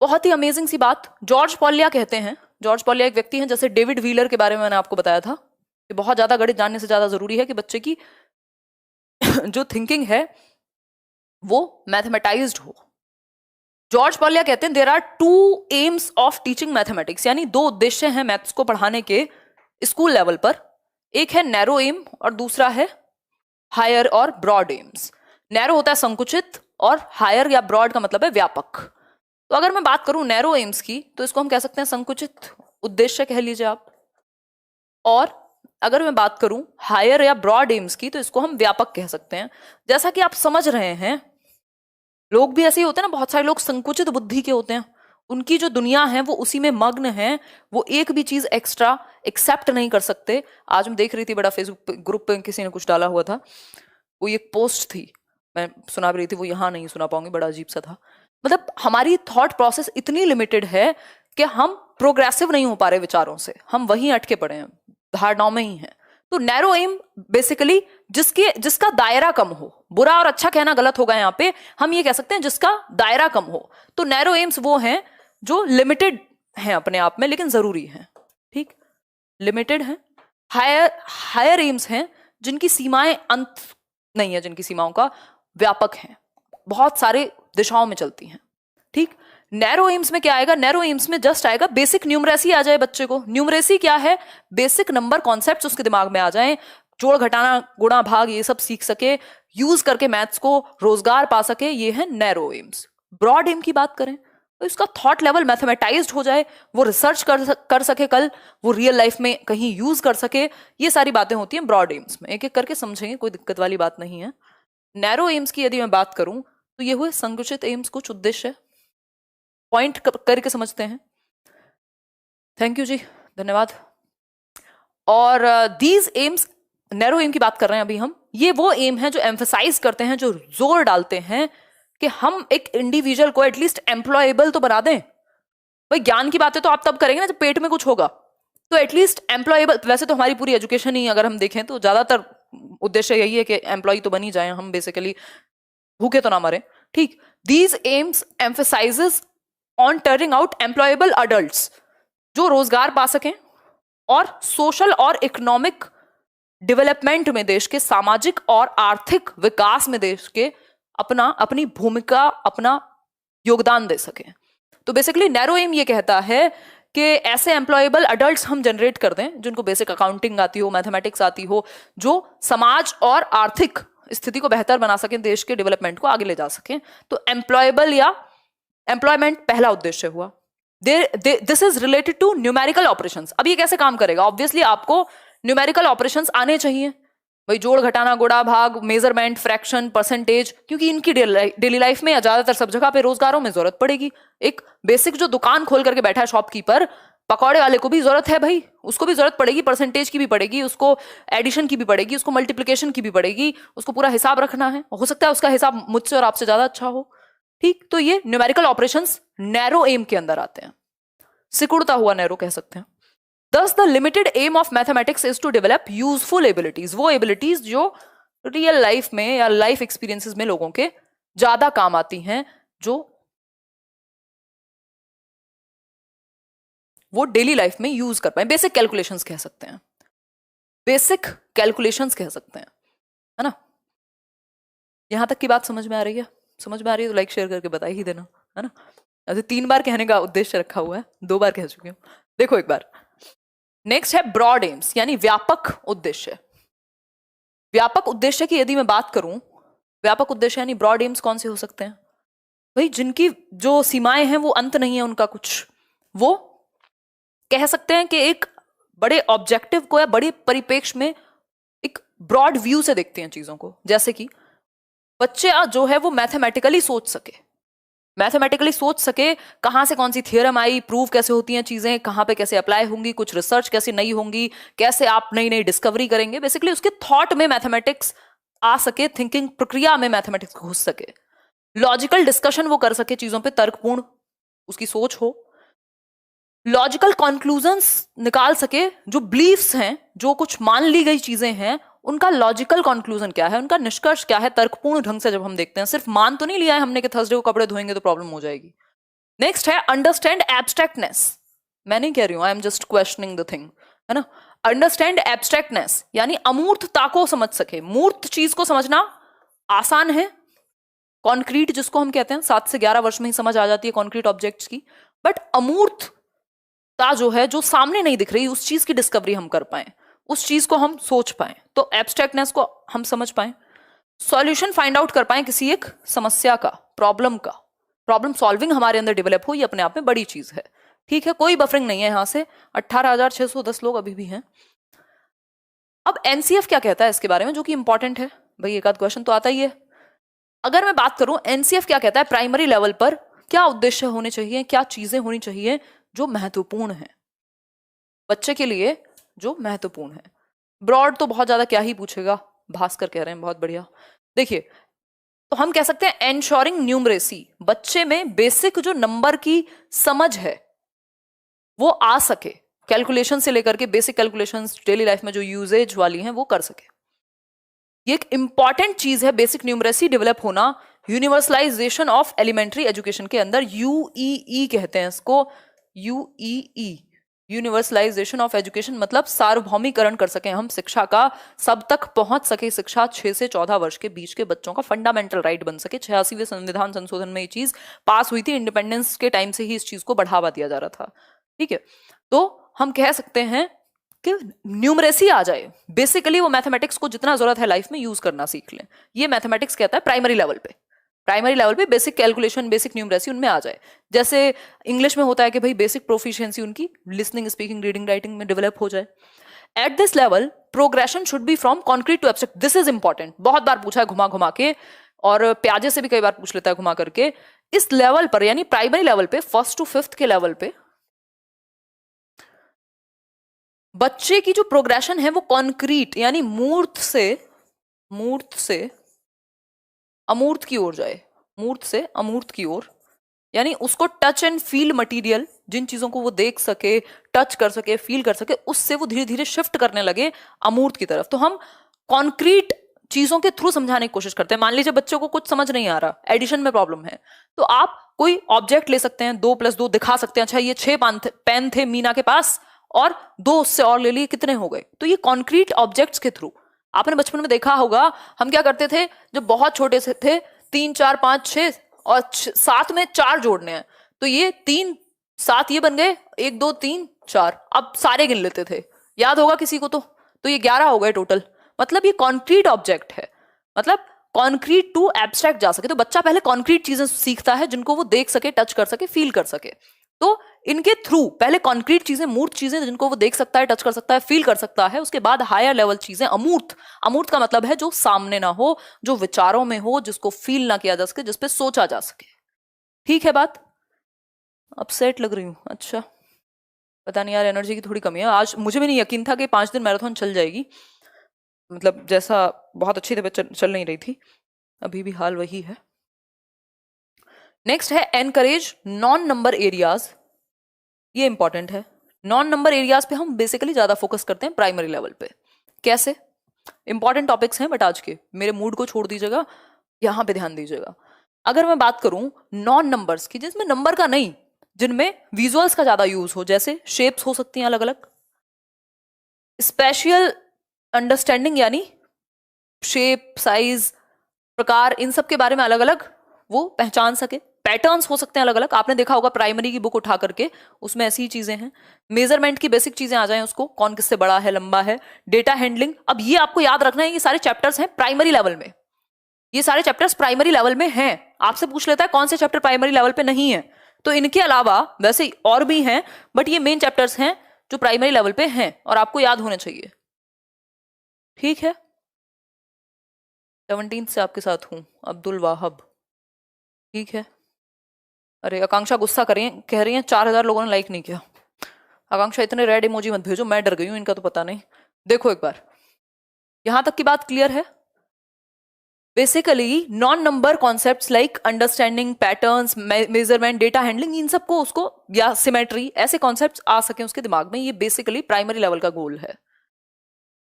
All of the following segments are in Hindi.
बहुत ही अमेजिंग सी बात, जॉर्ज पॉलिया कहते हैं, जॉर्ज पॉलिया एक व्यक्ति हैं, जैसे डेविड व्हीलर के बारे में मैंने आपको बताया था कि बहुत ज्यादा गणित जानने से ज्यादा जरूरी है कि बच्चे की जो थिंकिंग है वो मैथमेटाइज्ड हो। जॉर्ज पॉलिया कहते हैं there are two aims of teaching mathematics, यानी दो उद्देश्य हैं मैथ्स को पढ़ाने के स्कूल लेवल पर। एक है नैरो एम और दूसरा है हायर और ब्रॉड एम्स। नैरो होता है संकुचित और हायर या ब्रॉड का मतलब है व्यापक। तो अगर मैं बात करूं नैरो एम्स की तो इसको हम कह सकते हैं संकुचित उद्देश्य कह लीजिए आप, और अगर मैं बात करूं हायर या ब्रॉड एम्स की तो इसको हम व्यापक कह सकते हैं। जैसा कि आप समझ रहे हैं, लोग भी ऐसे ही होते हैं ना, बहुत सारे लोग संकुचित बुद्धि के होते हैं, उनकी जो दुनिया है वो उसी में मग्न है, वो एक भी चीज एक्स्ट्रा एक्सेप्ट नहीं कर सकते। आज मैं देख रही थी, बड़ा फेसबुक ग्रुप पे किसी ने कुछ डाला हुआ था, वो एक पोस्ट थी, मैं सुना भी रही थी, वो यहाँ नहीं सुना पाऊंगी, बड़ा अजीब सा था। मतलब हमारी थॉट प्रोसेस इतनी लिमिटेड है कि हम प्रोग्रेसिव नहीं हो पा रहे विचारों से, हम वहीं अटके पड़े हैं, धारणाओं में ही हैं। तो नैरो एम बेसिकली जिसका दायरा कम हो, बुरा और अच्छा कहना गलत होगा यहाँ पे, हम ये कह सकते हैं जिसका दायरा कम हो। तो नैरो एम्स वो हैं जो लिमिटेड हैं अपने आप में लेकिन जरूरी हैं, ठीक, लिमिटेड हैं। हायर एम्स हैं जिनकी सीमाएं अंत नहीं है, जिनकी सीमाओं का व्यापक है, बहुत सारे दिशाओं में चलती हैं, ठीक। नैरो एम्स में क्या आएगा, नैरो एम्स में जस्ट आएगा बेसिक न्यूमरेसी आ जाए बच्चे को। न्यूमरेसी क्या है, बेसिक नंबर कॉन्सेप्ट्स उसके दिमाग में आ जाएं, जोड़ घटाना गुणा भाग ये सब सीख सके, यूज करके मैथ्स को रोजगार पा सके, ये है नैरो एम्स। ब्रॉड एम की बात करें तो इसका थॉट लेवल मैथमेटाइज्ड हो जाए, वो रिसर्च कर सके, कल वो रियल लाइफ में कहीं यूज कर सके, ये सारी बातें होती हैं ब्रॉड एम्स में। एक एक करके समझेंगे, कोई दिक्कत वाली बात नहीं है। नैरो एम्स की यदि मैं बात करूं तो ये हुए संकुचित एम्स, कुछ उद्देश्य पॉइंट करके समझते हैं। थैंक यू जी, धन्यवाद। और दीज एम्स, नैरो एम की बात कर रहे हैं अभी हम, ये वो एम है जो एम्फेसाइज करते हैं, जो जोर डालते हैं कि हम एक इंडिविजुअल को एटलीस्ट एम्प्लॉयबल तो बना दें। भाई ज्ञान की बातें तो आप तब करेंगे ना जब पेट में कुछ होगा, तो एटलीस्ट एम्प्लॉयबल। वैसे तो हमारी पूरी एजुकेशन ही अगर हम देखें तो ज्यादातर उद्देश्य यही है कि एम्प्लॉय तो बन ही जाए हम, बेसिकली भूखे तो ना मरे, ठीक। These AIIMS emphasises on turning out employable adults जो रोजगार पा सकें और सोशल और इकोनॉमिक डेवलपमेंट में, देश के सामाजिक और आर्थिक विकास में देश के अपनी भूमिका, अपना योगदान दे सकें। तो बेसिकली नैरो एम ये कहता है कि ऐसे एम्प्लॉयबल अडल्ट्स हम जनरेट कर दें जिनको बेसिक अकाउंटिंग आती हो, मैथमेटिक्स आती हो, जो समाज और आर्थिक स्थिति को बेहतर बना सकें, देश के डेवलपमेंट को आगे ले जा सकें। तो एम्प्लॉयबल या एम्प्लॉयमेंट पहला उद्देश्य हुआ। This is related to numerical operations. अब ये कैसे काम करेगा, ऑब्वियसली आपको न्यूमेरिकल ऑपरेशंस आने चाहिए, भाई जोड़ घटाना गुणा भाग, मेजरमेंट, फ्रैक्शन, परसेंटेज, क्योंकि इनकी डेली लाइफ में या ज्यादातर सब जगह पे रोजगारों में जरूरत पड़ेगी। एक बेसिक जो दुकान खोल करके बैठा है शॉपकीपर, पकौड़े वाले को भी जरूरत है भाई, उसको भी जरूरत पड़ेगी, परसेंटेज की भी पड़ेगी, उसको एडिशन की भी पड़ेगी, उसको मल्टीप्लिकेशन की भी पड़ेगी, उसको पूरा हिसाब रखना है, हो सकता है उसका हिसाब मुझसे और आपसे ज्यादा अच्छा हो, ठीक। तो ये न्यूमेरिकल ऑपरेशंस नैरो एम के अंदर आते हैं, सिकुड़ता हुआ नैरो कह सकते हैं। Thus, the limited aim of mathematics is to develop useful abilities, वो abilities जो रियल लाइफ में या लाइफ एक्सपीरियंसेस में लोगों के ज्यादा काम आती हैं, जो वो डेली लाइफ में यूज कर पाए। बेसिक कैलकुलेशंस कह सकते हैं, बेसिक कैलकुलेशंस कह सकते हैं, है ना। यहां तक की बात समझ में आ रही है? समझ में आ रही है तो लाइक शेयर करके बता ही देना, है ना। ऐसे 3 बार कहने का उद्देश्य रखा हुआ है, 2 बार कह चुकी हूँ, देखो एक बार। नेक्स्ट है ब्रॉड एम्स, यानी व्यापक उद्देश्य। व्यापक उद्देश्य की यदि मैं बात करूं, व्यापक उद्देश्य यानी ब्रॉड एम्स कौन से हो सकते हैं, भाई जिनकी जो सीमाएं हैं वो अंत नहीं है उनका कुछ, वो कह सकते हैं कि एक बड़े ऑब्जेक्टिव को या बड़े परिप्रेक्ष्य में एक ब्रॉड व्यू से देखते हैं चीजों को। जैसे कि बच्चे जो है वो मैथमेटिकली सोच सके, मैथमेटिकली सोच सके कहां से कौन सी थियरम आई, प्रूव कैसे होती हैं चीजें, कहां पे कैसे अप्लाई होंगी, कुछ रिसर्च कैसे नई होंगी, कैसे आप नई नई डिस्कवरी करेंगे। बेसिकली उसके थॉट में मैथमेटिक्स आ सके, थिंकिंग प्रक्रिया में मैथमेटिक्स घुस सके, लॉजिकल डिस्कशन वो कर सके, चीजों पे तर्कपूर्ण उसकी सोच हो, लॉजिकल कंक्लूजन्स निकाल सके, जो बिलीफ्स हैं, जो कुछ मान ली गई चीजें हैं, उनका लॉजिकल कंक्लूजन क्या है, उनका निष्कर्ष क्या है, तर्कपूर्ण ढंग से जब हम देखते हैं, सिर्फ मान तो नहीं लिया है हमने कि थर्सडे को कपड़े धोएंगे तो प्रॉब्लम हो जाएगी, नेक्स्ट है अंडरस्टैंड एब्स्ट्रैक्टनेस। मैं नहीं कह रही हूं, I am just questioning the thing, है ना। अंडरस्टैंड एब्स्ट्रैक्टनेस यानी अमूर्तता को समझ सके। मूर्त चीज को समझना आसान है, कॉन्क्रीट जिसको हम कहते हैं 7 से 11 वर्ष में ही समझ आ जाती है कॉन्क्रीट ऑब्जेक्ट्स की। बट अमूर्तता जो है, जो सामने नहीं दिख रही, उस चीज की डिस्कवरी हम कर पाए, उस चीज को हम सोच पाए, तो एब्स्ट्रैक्टनेस को हम समझ पाए, सॉल्यूशन फाइंड आउट कर पाए किसी एक समस्या का, प्रॉब्लम का, प्रॉब्लम सॉल्विंग हमारे अंदर डेवलप हो, ये अपने आप में बड़ी चीज है। ठीक है, कोई बफरिंग नहीं है यहां से। 18,610 लोग अभी भी हैं। अब एनसीएफ क्या कहता है इसके बारे में, जो कि इंपॉर्टेंट है भाई, एक आध क्वेश्चन तो आता ही है। अगर मैं बात करूं एनसीएफ क्या कहता है, प्राइमरी लेवल पर क्या उद्देश्य होने चाहिए, क्या चीजें होनी चाहिए जो महत्वपूर्ण है बच्चे के लिए, जो महत्वपूर्ण है। ब्रॉड तो बहुत ज्यादा क्या ही पूछेगा, भास्कर कह रहे हैं, बहुत बढ़िया। देखिए, तो हम कह सकते हैं एंश्योरिंग न्यूमरेसी, बच्चे में बेसिक जो नंबर की समझ है वो आ सके, कैलकुलेशन से लेकर के बेसिक कैलकुलेशंस डेली लाइफ में जो यूजेज वाली हैं वो कर सके। ये एक इंपॉर्टेंट चीज है, बेसिक न्यूमरेसी डेवलप होना। यूनिवर्सलाइजेशन ऑफ एलिमेंट्री एजुकेशन के अंदर यूईई कहते हैं इसको, यूईई, यूनिवर्सलाइजेशन ऑफ एजुकेशन, मतलब सार्वभौमिकरण कर सके हम शिक्षा का, सब तक पहुंच सके शिक्षा, 6 से 14 वर्ष के बीच के बच्चों का फंडामेंटल राइट बन सके। 86वें संविधान संशोधन में ये चीज पास हुई थी, इंडिपेंडेंस के टाइम से ही इस चीज को बढ़ावा दिया जा रहा था। ठीक है, तो हम कह सकते हैं कि न्यूमरेसी आ जाए, बेसिकली वो मैथमेटिक्स को जितना जरूरत है लाइफ में यूज करना सीख लें। ये मैथमेटिक्स कहता है प्राइमरी लेवल पे, प्राइमरी लेवल पे बेसिक कैलकुलेशन, बेसिक न्यूमरेसी उनमें आ जाए। जैसे इंग्लिश में होता है कि भाई बेसिक प्रोफिशिएंसी उनकी लिसनिंग, स्पीकिंग, रीडिंग, राइटिंग में डेवलप हो जाए। At this level progression should be from concrete to abstract. This is important, बहुत बार पूछा है घुमा घुमा के, और प्याजे से भी कई बार पूछ लेता है घुमा करके। इस लेवल पर यानी प्राइमरी लेवल पे, 1st to 5th के लेवल पे बच्चे की जो प्रोग्रेशन है वो कॉन्क्रीट यानी मूर्त से अमूर्त की ओर जाए, मूर्त से अमूर्त की ओर, यानी उसको टच एंड फील मटेरियल, जिन चीजों को वो देख सके, टच कर सके, फील कर सके, उससे वो धीरे धीरे शिफ्ट करने लगे अमूर्त की तरफ। तो हम कॉन्क्रीट चीजों के थ्रू समझाने की कोशिश करते हैं। मान लीजिए बच्चों को कुछ समझ नहीं आ रहा, एडिशन में प्रॉब्लम है, तो आप कोई ऑब्जेक्ट ले सकते हैं, 2 + 2 दिखा सकते हैं, अच्छा ये 6 पेन थे मीना के पास और 2 उससे और ले लिए, कितने हो गए। तो ये कॉन्क्रीट ऑब्जेक्ट्स के थ्रू, आपने बचपन में देखा होगा हम क्या करते थे जब बहुत छोटे से थे, 3 4 5 6 और 7 में 4 जोड़ने हैं, तो ये 3 7 ये बन गए, 1 2 3 4, अब सारे गिन लेते थे, याद होगा किसी को तो ये 11 हो गए टोटल। मतलब ये कॉन्क्रीट ऑब्जेक्ट है, मतलब कॉन्क्रीट टू एब्स्ट्रैक्ट जा सके। तो बच्चा पहले कॉन्क्रीट चीजें सीखता है जिनको वो देख सके, टच कर सके, फील कर सके। तो इनके थ्रू पहले कॉन्क्रीट चीजें, मूर्त चीजें जिनको वो देख सकता है, टच कर सकता है, फील कर सकता है, उसके बाद हायर लेवल चीजें अमूर्त। अमूर्त का मतलब है जो सामने ना हो, जो विचारों में हो, जिसको फील ना किया जा सके, जिसपे सोचा जा सके। ठीक है बात? अपसेट लग रही हूं, अच्छा पता नहीं यार, एनर्जी की थोड़ी कमी है आज। मुझे भी नहीं यकीन था कि 5 दिन मैराथन चल जाएगी, मतलब जैसा बहुत अच्छी तबीयत चल नहीं रही थी, अभी भी हाल वही है। नेक्स्ट है एनकरेज नॉन नंबर एरियाज। ये इंपॉर्टेंट है। नॉन नंबर एरियाज पे हम बेसिकली ज्यादा फोकस करते हैं प्राइमरी लेवल पे। कैसे? इंपॉर्टेंट टॉपिक्स हैं बट आज के, मेरे मूड को छोड़ दीजिएगा, यहां पे ध्यान दीजिएगा। अगर मैं बात करूं नॉन नंबर्स की, जिसमें नंबर का नहीं, जिनमें विजुअल्स का ज्यादा यूज हो, जैसे शेप्स हो सकती हैं अलग अलग, स्पेशल अंडरस्टैंडिंग यानी शेप, साइज, प्रकार, इन सब के बारे में अलग अलग वो पहचान सके। पैटर्न्स हो सकते हैं अलग अलग, आपने देखा होगा प्राइमरी की बुक उठा करके, उसमें ऐसी चीजें हैं। मेजरमेंट की बेसिक चीजें आ जाएं उसको, कौन किससे बड़ा है, लंबा है। डेटा हैंडलिंग, अब ये आपको याद रखना है, ये सारे चैप्टर्स हैं प्राइमरी लेवल में, ये सारे चैप्टर्स प्राइमरी लेवल में हैं। आपसे पूछ लेता है कौन से चैप्टर प्राइमरी लेवल पे नहीं है, तो इनके अलावा वैसे और भी हैं, बट ये मेन चैप्टर्स हैं जो प्राइमरी लेवल पे हैं और आपको याद होने चाहिए। ठीक है, 17 से आपके साथ हूं, अब्दुल वाहब। ठीक है, अरे आकांक्षा गुस्सा कर रही है, कह रही है 4000 लोगों ने लाइक नहीं किया। आकांक्षा इतने रेड इमोजी मत भेजो, मैं डर गई हूं, इनका तो पता नहीं। देखो एक बार, यहां तक की बात क्लियर है। Basically non number concepts like understanding, patterns, measurement, data handling, इन सबको उसको, या सिमेट्री, ऐसे कॉन्सेप्ट्स आ सके उसके दिमाग में, ये बेसिकली प्राइमरी लेवल का गोल है।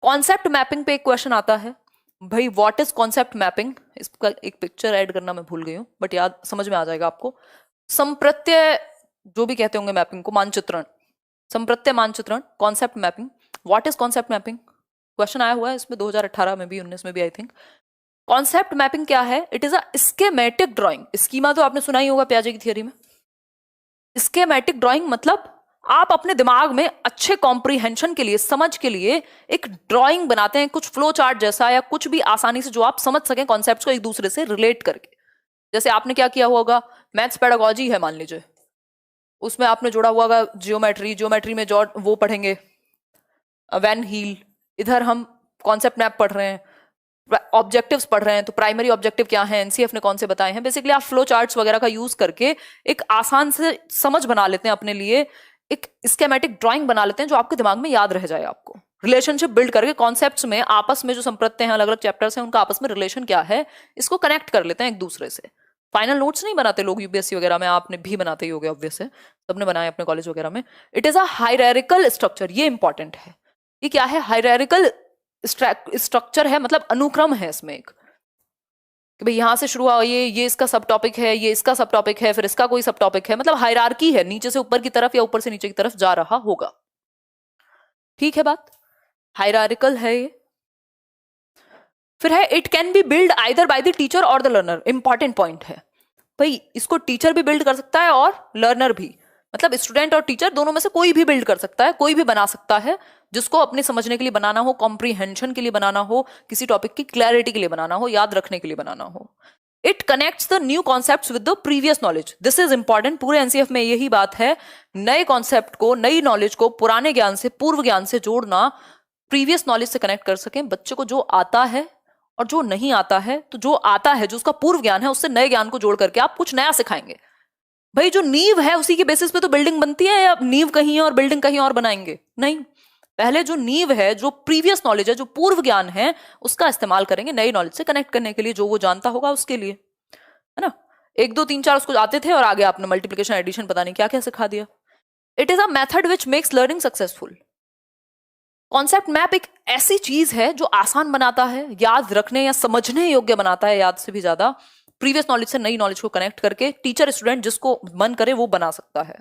कॉन्सेप्ट मैपिंग पे एक क्वेश्चन आता है, भाई व्हाट इज कॉन्सेप्ट मैपिंग। इसका एक पिक्चर ऐड करना मैं भूल गई हूँ, बट याद समझ में आ जाएगा आपको। संप्रत्यय जो भी कहते होंगे मैपिंग को, मानचित्रण, संप्रत्यय मानचित्रण, concept mapping. What is concept mapping? Question आया हुआ है इसमें 2018 में भी, 19 में भी आई थिंक। कॉन्सेप्ट मैपिंग क्या है? It is a schematic drawing. Schema तो आपने सुना ही होगा पियाजे की थियरी में। स्कीमेटिक ड्राइंग मतलब आप अपने दिमाग में अच्छे कॉम्प्रीहेंशन के लिए, समझ के लिए एक ड्राइंग बनाते हैं, कुछ फ्लो चार्ट जैसा या कुछ भी आसानी से जो आप समझ सकें कॉन्सेप्ट्स को एक दूसरे से रिलेट करके। जैसे आपने क्या किया होगा, मैथ्स पेडागोजी है मान लीजिए, उसमें आपने जोड़ा हुआ होगा जियोमेट्री, जियोमेट्री में जॉर्ज वो पढ़ेंगे वैन हील, इधर हम कॉन्सेप्ट मैप पढ़ रहे हैं, ऑब्जेक्टिव्स पढ़ रहे हैं, तो प्राइमरी ऑब्जेक्टिव क्या है, एनसीएफ ने कौन से बताए हैं। बेसिकली आप फ्लो चार्ट्स वगैरह का यूज करके एक आसान से समझ बना लेते हैं अपने लिए, एक स्कीमेटिक ड्राइंग बना लेते हैं जो आपके दिमाग में याद रह जाए। आपको रिलेशनशिप बिल्ड करके कॉन्सेप्ट्स में आपस में जो संप्रत्यय हैं, अलग अलग चैप्टर्स हैं, उनका आपस में रिलेशन क्या है, इसको कनेक्ट कर लेते हैं एक दूसरे से। फाइनल नोट्स नहीं बनाते लोग यूपीएससी वगैरह में, आपने भी बनाते ही होगे ऑब्वियस है, सबने बनाए अपने कॉलेज वगैरह में। It is a hierarchical structure, ये इंपॉर्टेंट है। ये क्या है? हायरार्किकल स्ट्रक्चर है, मतलब अनुक्रम है इसमें एक, कि भाई यहां से शुरू हुआ, ये इसका सब टॉपिक है, ये इसका सब टॉपिक है, फिर इसका कोई सब टॉपिक है, मतलब हायरार्की है, नीचे से ऊपर की तरफ या ऊपर से नीचे की तरफ जा रहा होगा। ठीक है बात? हायरार्किकल है ये। फिर है it can be build either by the teacher और द लर्नर। इंपॉर्टेंट पॉइंट है भाई, इसको टीचर भी बिल्ड कर सकता है और लर्नर भी, मतलब स्टूडेंट और टीचर दोनों में से कोई भी बिल्ड कर सकता है, कोई भी बना सकता है, जिसको अपने समझने के लिए बनाना हो, कॉम्प्रीहेंशन के लिए बनाना हो, किसी टॉपिक की क्लैरिटी के लिए बनाना हो, याद रखने के लिए बनाना हो। It connects the new concepts with the previous knowledge. This is important, पूरे एनसीएफ में यही बात है, नए कॉन्सेप्ट को, नई नॉलेज को पुराने ज्ञान से, पूर्व ज्ञान से जोड़ना, प्रीवियस नॉलेज से कनेक्ट कर सकें बच्चे को, जो आता है और जो नहीं आता है। तो जो आता है, जो उसका पूर्व ज्ञान है, उससे नए ज्ञान को जोड़ करके आप कुछ नया सिखाएंगे। भाई जो नींव है उसी के बेसिस पे तो बिल्डिंग बनती है, या नींव कहीं है और बिल्डिंग कहीं और बनाएंगे? नहीं, पहले जो नींव है, जो प्रीवियस नॉलेज है, जो पूर्व ज्ञान है, उसका इस्तेमाल करेंगे नई नॉलेज से कनेक्ट करने के लिए, जो वो जानता होगा उसके लिए, है ना। 1 2 3 4 उसको आते थे और आगे आपने मल्टीप्लिकेशन, एडिशन, पता नहीं क्या क्या सिखा दिया। It is a method which makes learning successful. Concept map एक ऐसी चीज है जो आसान बनाता है, याद रखने या समझने योग्य बनाता है, याद से भी ज्यादा, प्रीवियस नॉलेज से नई नॉलेज को कनेक्ट करके टीचर स्टूडेंट जिसको मन करे वो बना सकता है।